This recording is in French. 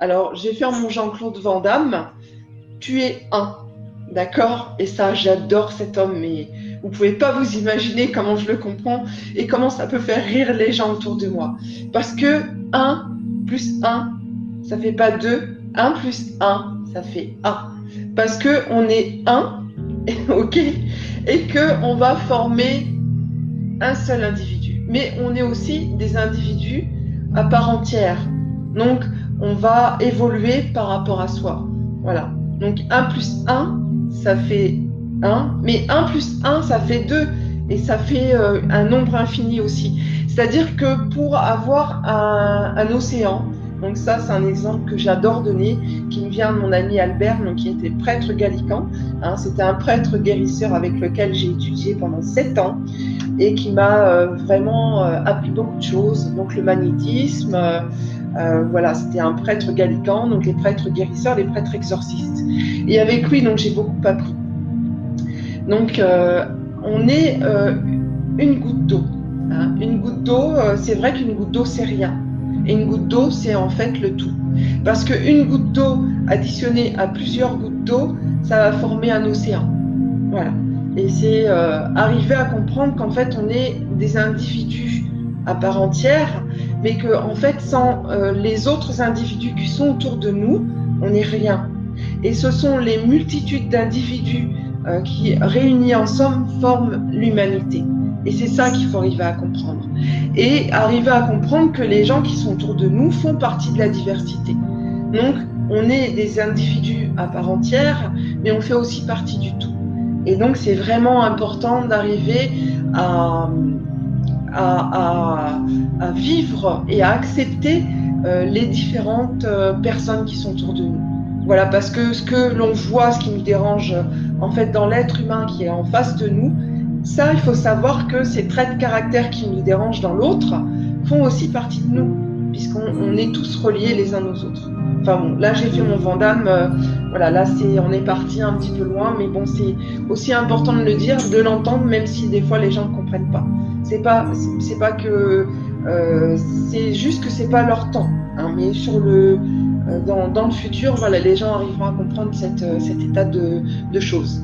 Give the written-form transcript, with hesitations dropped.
Alors, je vais faire mon Jean-Claude Van Damme. Tu es un, d'accord? Et ça, j'adore cet homme, mais vous pouvez pas vous imaginer comment je le comprends et comment ça peut faire rire les gens autour de moi. Parce que un plus un, ça fait pas 2. Un plus un, ça fait un. Parce que on est un, ok? Et que on va former un seul individu. Mais on est aussi des individus à part entière. Donc, on va évoluer par rapport à soi. Voilà. Donc, un plus un, ça fait un. Mais un plus un, ça fait 2. Et ça fait un nombre infini aussi. C'est-à-dire que pour avoir un océan, donc ça, c'est un exemple que j'adore donner, qui me vient de mon ami Albert, donc, qui était prêtre gallican. Hein, c'était un prêtre guérisseur avec lequel j'ai étudié pendant 7 ans et qui m'a vraiment appris beaucoup de choses. Donc le magnétisme, voilà, c'était un prêtre gallican, donc les prêtres guérisseurs, les prêtres exorcistes. Et avec lui, donc j'ai beaucoup appris. Donc on est une goutte d'eau. Hein. Une goutte d'eau, c'est vrai qu'une goutte d'eau, c'est rien. Et une goutte d'eau, c'est en fait le tout. Parce qu'une goutte d'eau additionnée à plusieurs gouttes d'eau, ça va former un océan. Voilà. Et c'est arriver à comprendre qu'en fait, on est des individus à part entière, mais que en fait, sans les autres individus qui sont autour de nous, on n'est rien. Et ce sont les multitudes d'individus qui, réunis ensemble, forment l'humanité. Et c'est ça qu'il faut arriver à comprendre. Et arriver à comprendre que les gens qui sont autour de nous font partie de la diversité. Donc, on est des individus à part entière, mais on fait aussi partie du tout. Et donc, c'est vraiment important d'arriver à vivre et à accepter les différentes personnes qui sont autour de nous. Voilà, parce que ce que l'on voit, ce qui nous dérange en fait dans l'être humain qui est en face de nous, ça, il faut savoir que ces traits de caractère qui nous dérangent dans l'autre font aussi partie de nous, puisqu'on est tous reliés les uns aux autres. Enfin bon, là j'ai fait mon Van Damme, voilà, là on est parti un petit peu loin, mais bon, c'est aussi important de le dire, de l'entendre, même si des fois les gens ne comprennent pas. C'est pas que, c'est juste que c'est pas leur temps, hein, mais sur dans le futur, voilà, les gens arriveront à comprendre cet état de choses.